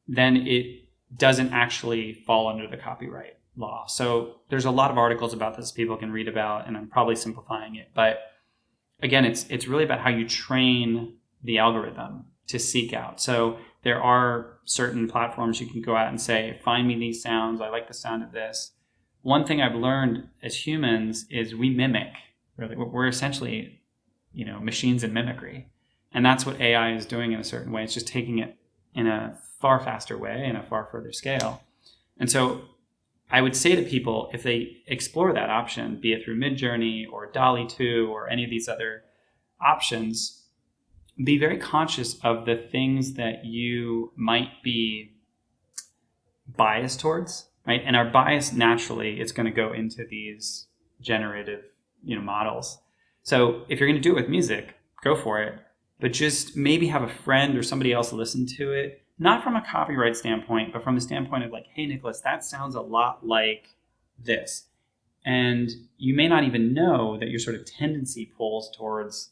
then it doesn't actually fall under the copyright law. So there's a lot of articles about this people can read about, and I'm probably simplifying it. But again, it's really about how you train the algorithm to seek out. So there are certain platforms you can go out and say, find me these sounds. I like the sound of this. One thing I've learned as humans is we mimic. Really, we're essentially, machines in mimicry. And that's what AI is doing in a certain way. It's just taking it in a far faster way, in a far further scale. And so I would say to people, if they explore that option, be it through Midjourney or DALL-E 2 or any of these other options, be very conscious of the things that you might be biased towards, right? And our bias naturally is going to go into these generative, models. So if you're going to do it with music, go for it, but just maybe have a friend or somebody else listen to it. Not from a copyright standpoint, but from the standpoint of like, hey, Nicholas, that sounds a lot like this. And you may not even know that your sort of tendency pulls towards,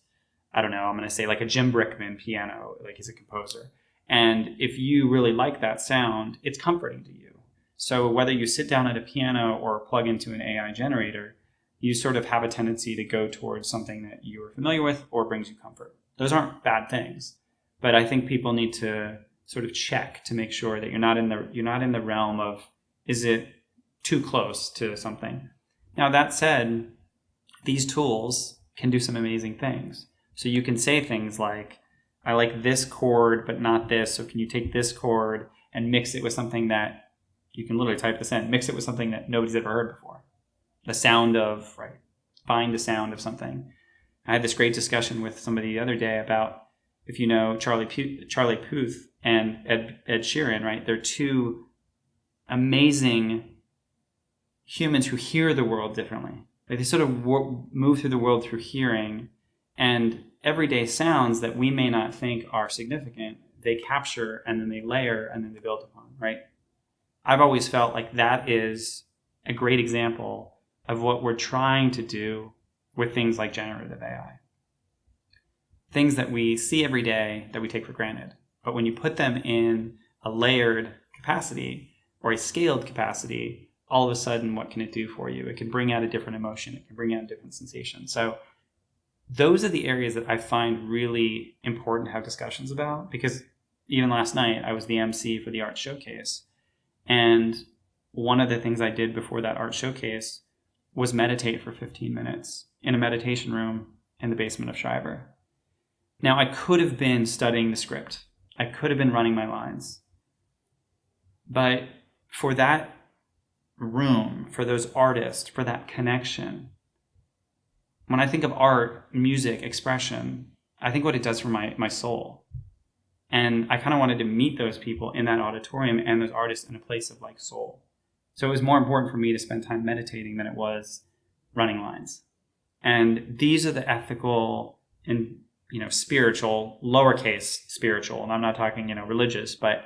I don't know, I'm going to say like a Jim Brickman piano, like he's a composer. And if you really like that sound, it's comforting to you. So whether you sit down at a piano or plug into an AI generator, you sort of have a tendency to go towards something that you are familiar with or brings you comfort. Those aren't bad things, but I think people need to sort of check to make sure that you're not in the realm of, is it too close to something? Now that said, these tools can do some amazing things. So you can say things like, I like this chord but not this, so can you take this chord and mix it with something that, you can literally type this in, mix it with something that nobody's ever heard before. The sound of, right, find the sound of something. I had this great discussion with somebody the other day about, if you know Charlie Puth and Ed Sheeran, right? They're two amazing humans who hear the world differently. Like they sort of move through the world through hearing, and everyday sounds that we may not think are significant, they capture and then they layer and then they build upon, right? I've always felt like that is a great example of what we're trying to do with things like generative AI. Things that we see every day that we take for granted. But when you put them in a layered capacity or a scaled capacity, all of a sudden, what can it do for you? It can bring out a different emotion. It can bring out a different sensation. So those are the areas that I find really important to have discussions about, because even last night, I was the MC for the art showcase. And one of the things I did before that art showcase was meditate for 15 minutes in a meditation room in the basement of Schreiber. Now, I could have been studying the script. I could have been running my lines. But for that room, for those artists, for that connection, when I think of art, music, expression, I think what it does for my soul. And I kind of wanted to meet those people in that auditorium and those artists in a place of like soul. So it was more important for me to spend time meditating than it was running lines. And these are the ethical and, spiritual, lowercase spiritual, and I'm not talking, religious, but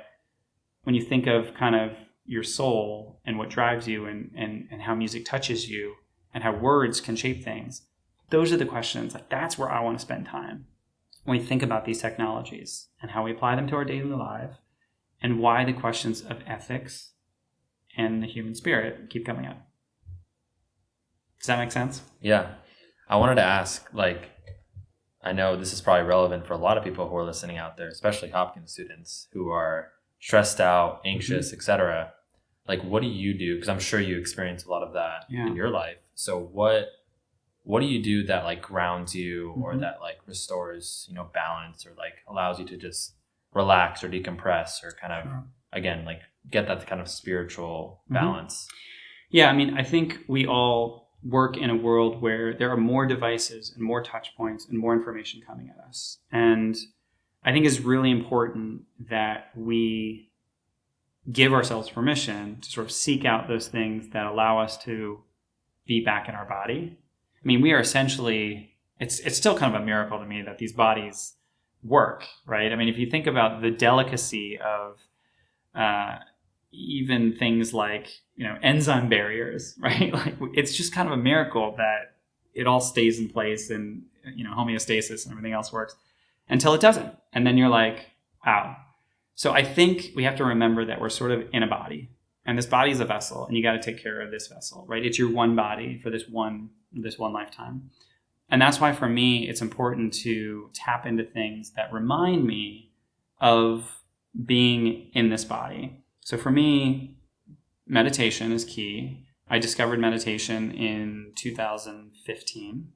when you think of kind of your soul and what drives you and how music touches you and how words can shape things, those are the questions. Like that's where I want to spend time when we think about these technologies and how we apply them to our daily life and why the questions of ethics and the human spirit keep coming up. Does that make sense? Yeah. I wanted to ask, I know this is probably relevant for a lot of people who are listening out there, especially Hopkins students who are stressed out, anxious, etc. What do you do? Because I'm sure you experience a lot of that in your life. So what do you do that grounds you or that restores, balance or allows you to just relax or decompress or kind of, again, get that kind of spiritual balance? Yeah. I think we all work in a world where there are more devices and more touch points and more information coming at us. And I think it's really important that we give ourselves permission to sort of seek out those things that allow us to be back in our body. We are essentially, it's still kind of a miracle to me that these bodies work, right? If you think about the delicacy of even things like, enzyme barriers, right? It's just kind of a miracle that it all stays in place and, homeostasis and everything else works until it doesn't. And then you're like, wow. So I think we have to remember that we're sort of in a body, and this body is a vessel, and you got to take care of this vessel, right? It's your one body for this one lifetime. And that's why for me, it's important to tap into things that remind me of being in this body. So for me, meditation is key. I discovered meditation in 2015,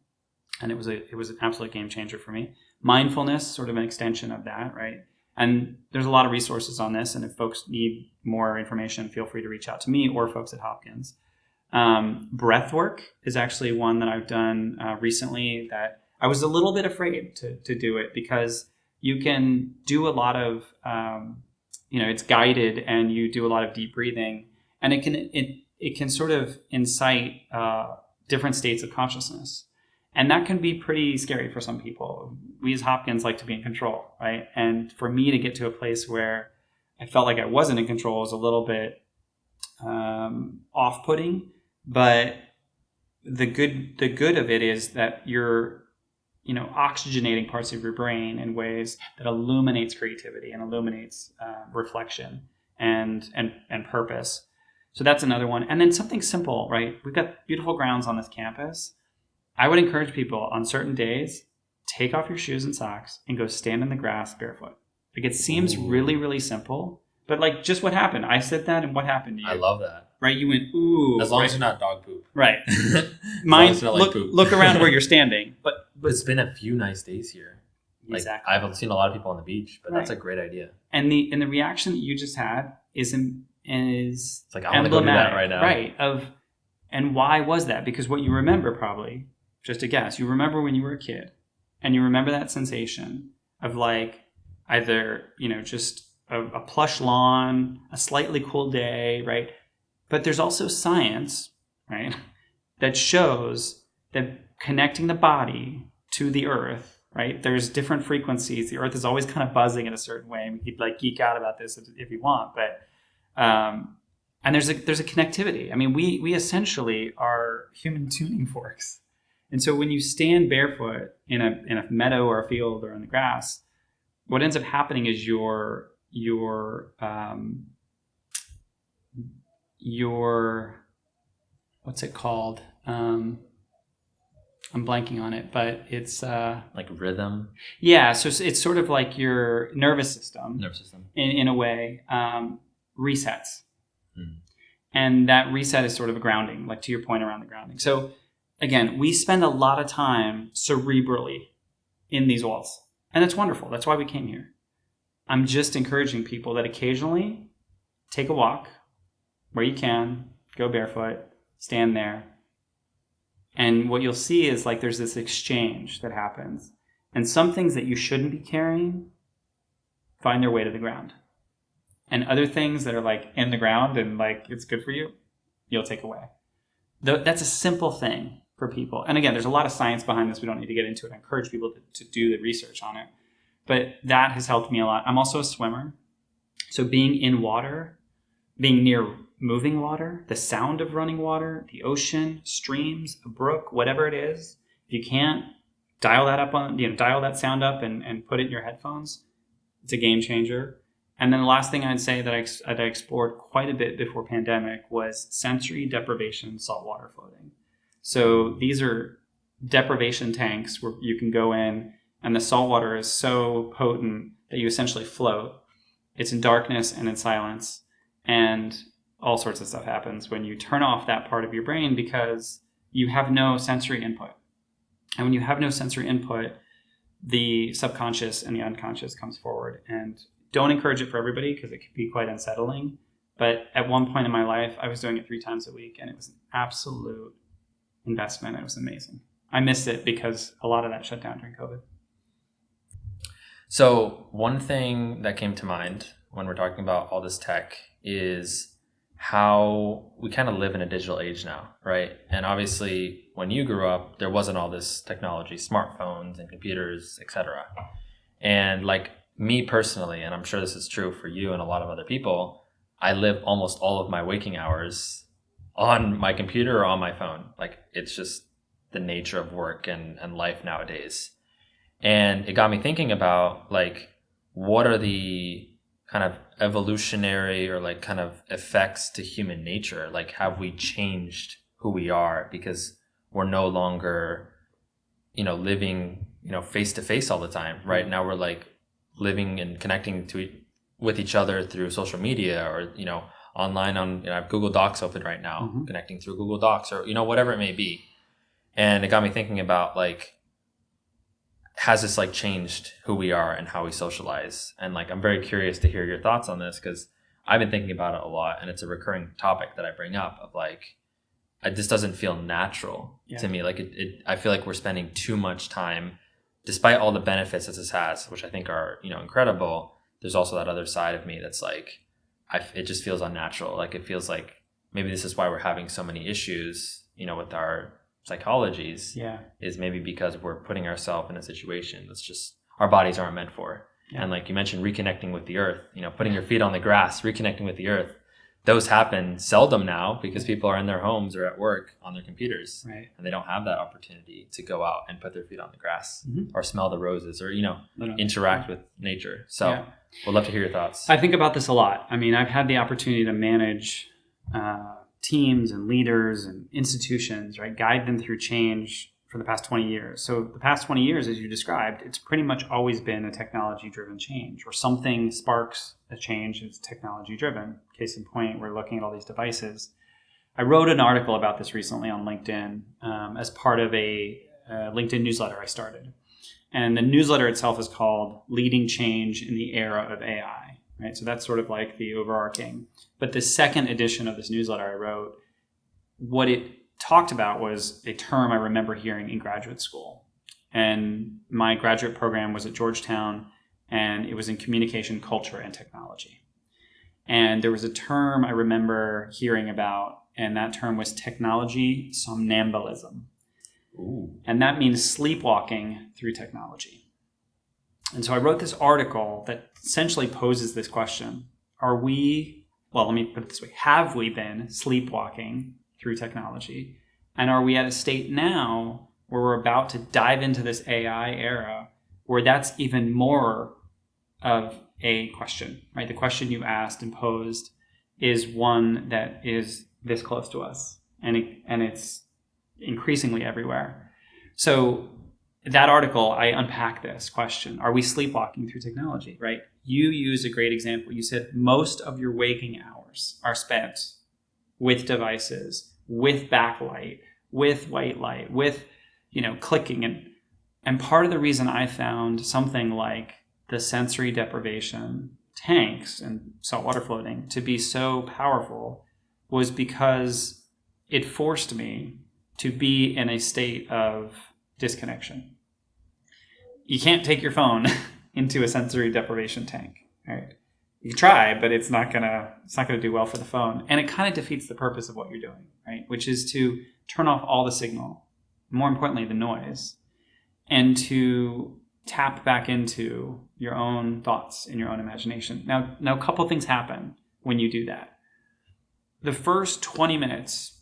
and it was an absolute game changer for me. Mindfulness, sort of an extension of that, right? And there's a lot of resources on this, and if folks need more information, feel free to reach out to me or folks at Hopkins. Breath work is actually one that I've done recently that I was a little bit afraid to do it, because you can do a lot of, it's guided and you do a lot of deep breathing, and it can sort of incite different states of consciousness. And that can be pretty scary for some people. We as Hopkins like to be in control, right? And for me to get to a place where I felt like I wasn't in control was a little bit off-putting. But the good of it is that you're, oxygenating parts of your brain in ways that illuminates creativity and illuminates reflection and purpose. So that's another one. And then something simple, right? We've got beautiful grounds on this campus. I would encourage people on certain days, take off your shoes and socks and go stand in the grass barefoot. It seems really, really simple, but just what happened? I said that, and what happened to you? I love that. Right? You went, ooh. As long as you're not dog poop. Right. Poop. Look around where you're standing. But it's been a few nice days here. Exactly. I've seen a lot of people on the beach, but that's a great idea. And the reaction that you just had is it's I want to go do that right now. Right. And why was that? Because what you remember, probably, just a guess, you remember when you were a kid, and you remember that sensation of either, just a plush lawn, a slightly cool day, right? But there's also science right? That shows that connecting the body to the earth, right? There's different frequencies. The earth is always kind of buzzing in a certain way. And we could like geek out about this if you want, but and there's a connectivity. I mean, we essentially are human tuning forks. And so when you stand barefoot in a meadow or a field or in the grass, what ends up happening is your what's it called? I'm blanking on it, but it's like rhythm. Yeah, so it's sort of like your nervous system in a way resets. And that reset is sort of a grounding, like to your point around the grounding. So again, we spend a lot of time cerebrally in these walls. And that's wonderful. That's why we came here. I'm just encouraging people that occasionally take a walk where you can, go barefoot, stand there. And what you'll see is like there's this exchange that happens. And some things that you shouldn't be carrying find their way to the ground. And other things that are like in the ground and like it's good for you, you'll take away. That's a simple thing for people. And again, there's a lot of science behind this. We don't need to get into it. I encourage people to do the research on it. But that has helped me a lot. I'm also a swimmer. So being in water, being near moving water, the sound of running water, the ocean, streams, a brook, whatever it is, if you can't dial that sound up and put it in your headphones, it's a game changer. And then the last thing I'd say that I explored quite a bit before pandemic was sensory deprivation saltwater floating. So these are deprivation tanks where you can go in and the salt water is so potent that you essentially float. It's in darkness and in silence. And all sorts of stuff happens when you turn off that part of your brain because you have no sensory input. And when you have no sensory input, the subconscious and the unconscious comes forward. And don't encourage it for everybody because it can be quite unsettling. But at one point in my life, I was doing it 3 times a week and it was an absolute investment. It was amazing. I missed it because a lot of that shut down during COVID. So one thing that came to mind when we're talking about all this tech is how we kind of live in a digital age now, right? And obviously when you grew up, there wasn't all this technology, smartphones and computers, etc. And like me personally, and I'm sure this is true for you and a lot of other people, I live almost all of my waking hours on my computer or on my phone. Like it's just the nature of work and life nowadays. And it got me thinking about like, what are the kind of evolutionary or like kind of effects to human nature? Like, have we changed who we are because we're no longer, living, face to face all the time, right? Now we're like living and connecting with each other through social media or, online on, I have Google Docs open right now, connecting through Google Docs or, whatever it may be. And it got me thinking about like, has this like changed who we are and how we socialize? And like, I'm very curious to hear your thoughts on this because I've been thinking about it a lot and it's a recurring topic that I bring up of like, this doesn't feel natural to me. Like I feel like we're spending too much time, despite all the benefits that this has, which I think are, incredible. There's also that other side of me that's like, it just feels unnatural. Like it feels like maybe this is why we're having so many issues, with our psychologies is maybe because we're putting ourselves in a situation that's just our bodies aren't meant for. And like you mentioned, reconnecting with the earth, putting your feet on the grass, reconnecting with the earth, those happen seldom now because people are in their homes or at work on their computers, right? And they don't have that opportunity to go out and put their feet on the grass or smell the roses or, interact with nature. So we'd love to hear your thoughts. I think about this a lot. I mean, I've had the opportunity to manage teams and leaders and institutions, right? Guide them through change for the past 20 years. So the past 20 years, as you described, it's pretty much always been a technology-driven change or something sparks a change that's technology-driven. Case in point, we're looking at all these devices. I wrote an article about this recently on LinkedIn as part of a LinkedIn newsletter I started. And the newsletter itself is called Leading Change in the Era of AI. Right, so that's sort of like the overarching. But the second edition of this newsletter I wrote, what it talked about was a term I remember hearing in graduate school. And my graduate program was at Georgetown, and it was in communication, culture, and technology. And there was a term I remember hearing about, and that term was technology somnambulism. Ooh. And that means sleepwalking through technology. And so I wrote this article that essentially poses this question. Let me put it this way. Have we been sleepwalking through technology? And are we at a state now where we're about to dive into this AI era where that's even more of a question, right? The question you asked and posed is one that is this close to us, and it's increasingly everywhere. So that article, I unpack this question. Are we sleepwalking through technology, right? You use a great example. You said most of your waking hours are spent with devices, with backlight, with white light, with, clicking. And part of the reason I found something like the sensory deprivation tanks and saltwater floating to be so powerful was because it forced me to be in a state of disconnection. You can't take your phone into a sensory deprivation tank, right? You try, but it's not gonna do well for the phone. And it kind of defeats the purpose of what you're doing, right? Which is to turn off all the signal, more importantly, the noise, and to tap back into your own thoughts and your own imagination. Now a couple things happen when you do that. The first 20 minutes,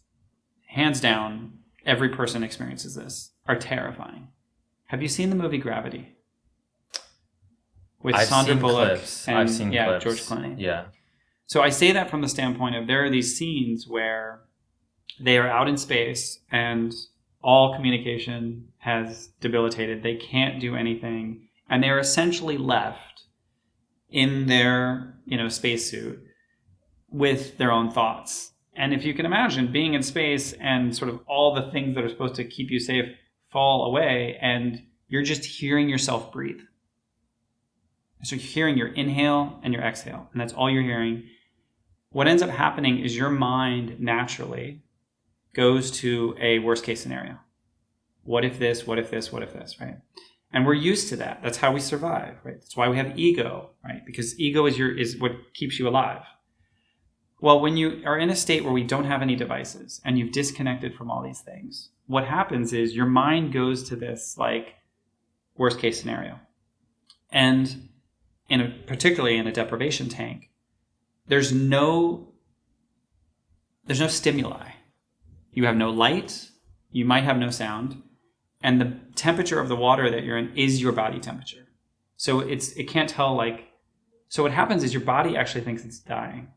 hands down, every person experiences this, are terrifying. Have you seen the movie Gravity? With Sandra Bullock and clips. George Clooney. Yeah. So I say that from the standpoint of there are these scenes where they are out in space and all communication has debilitated. They can't do anything. And they're essentially left in their, spacesuit with their own thoughts. And if you can imagine being in space and sort of all the things that are supposed to keep you safe fall away and you're just hearing yourself breathe. So you're hearing your inhale and your exhale, and that's all you're hearing. What ends up happening is your mind naturally goes to a worst case scenario. What if this, what if this, what if this, right? And we're used to that. That's how we survive, right? That's why we have ego, right? Because ego is what keeps you alive. Well, when you are in a state where we don't have any devices and you've disconnected from all these things, what happens is your mind goes to this worst case scenario. And particularly in a deprivation tank, there's no stimuli. You have no light, you might have no sound, and the temperature of the water that you're in is your body temperature. So it can't tell so what happens is your body actually thinks it's dying.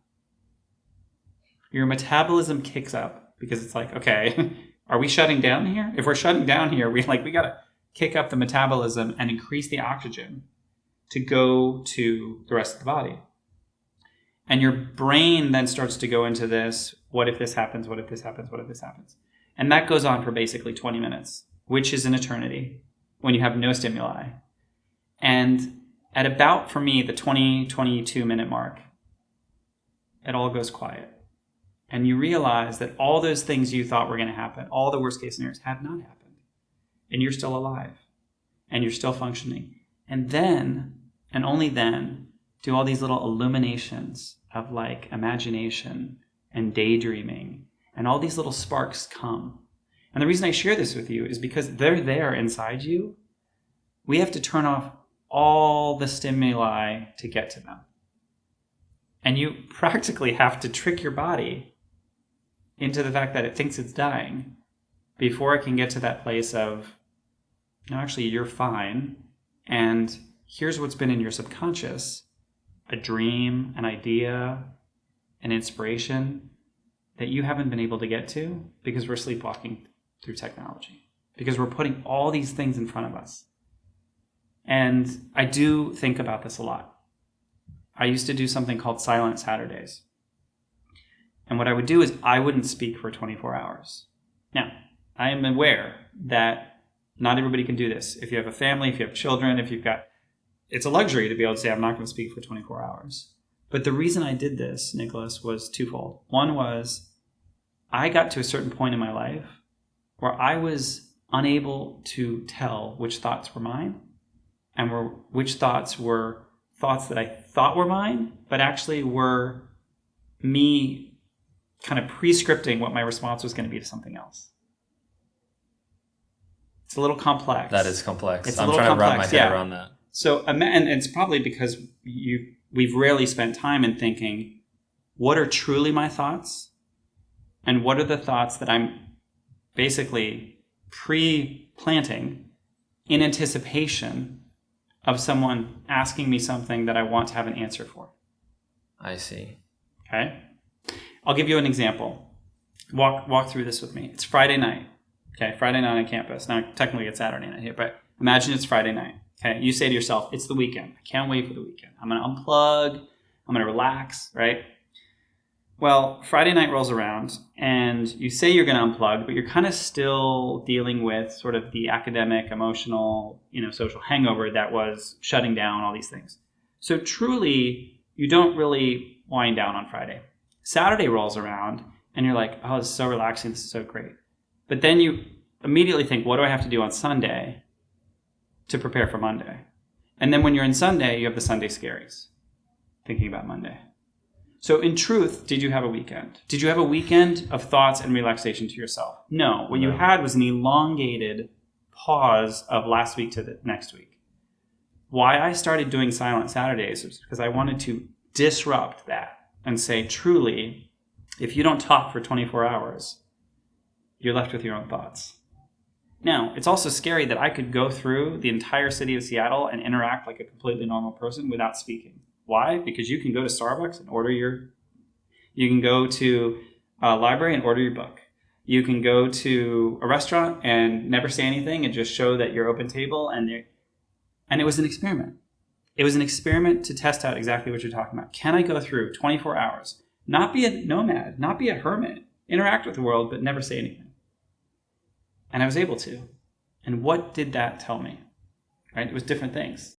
Your metabolism kicks up because it's okay, are we shutting down here? If we're shutting down here, we gotta kick up the metabolism and increase the oxygen to go to the rest of the body. And your brain then starts to go into this, what if this happens, what if this happens, what if this happens? And that goes on for basically 20 minutes, which is an eternity when you have no stimuli. And at about, for me, the 22 minute mark, it all goes quiet. And you realize that all those things you thought were going to happen, all the worst case scenarios have not happened. And you're still alive. And you're still functioning. And then, and only then, do all these little illuminations of imagination and daydreaming. And all these little sparks come. And the reason I share this with you is because they're there inside you. We have to turn off all the stimuli to get to them. And you practically have to trick your body into the fact that it thinks it's dying before it can get to that place of, no, actually, you're fine. And here's what's been in your subconscious, a dream, an idea, an inspiration that you haven't been able to get to because we're sleepwalking through technology, because we're putting all these things in front of us. And I do think about this a lot. I used to do something called Silent Saturdays. And what I would do is I wouldn't speak for 24 hours. Now, I am aware that not everybody can do this. If you have a family, if you have children, it's a luxury to be able to say, I'm not going to speak for 24 hours. But the reason I did this, Nicholas, was twofold. One was I got to a certain point in my life where I was unable to tell which thoughts were mine and which thoughts were thoughts that I thought were mine, but actually were me kind of pre-scripting what my response was going to be to something else. It's a little complex. That is complex. It's I'm trying to wrap my head around that. So, and it's probably because we've rarely spent time in thinking, what are truly my thoughts? And what are the thoughts that I'm basically pre-planting in anticipation of someone asking me something that I want to have an answer for? I see. Okay. I'll give you an example. Walk through this with me. It's Friday night. Okay, Friday night on campus. Now, technically it's Saturday night here, but imagine it's Friday night. Okay, you say to yourself, it's the weekend. I can't wait for the weekend. I'm going to unplug. I'm going to relax, right? Well, Friday night rolls around and you say you're going to unplug, but you're kind of still dealing with sort of the academic, emotional, social hangover that was shutting down all these things. So truly, you don't really wind down on Friday. Saturday rolls around and you're like, oh, this is so relaxing. This is so great. But then you immediately think, what do I have to do on Sunday to prepare for Monday? And then when you're in Sunday, you have the Sunday scaries, thinking about Monday. So in truth, did you have a weekend? Did you have a weekend of thoughts and relaxation to yourself? No. What you had was an elongated pause of last week to the next week. Why I started doing Silent Saturdays was because I wanted to disrupt that and say, truly, if you don't talk for 24 hours, you're left with your own thoughts. Now, it's also scary that I could go through the entire city of Seattle and interact like a completely normal person without speaking. Why? Because you can go to Starbucks and you can go to a library and order your book. You can go to a restaurant and never say anything and just show that you're open table. And it was an experiment. It was an experiment to test out exactly what you're talking about. Can I go through 24 hours, not be a nomad, not be a hermit, interact with the world, but never say anything? And I was able to. And what did that tell me? Right? It was different things.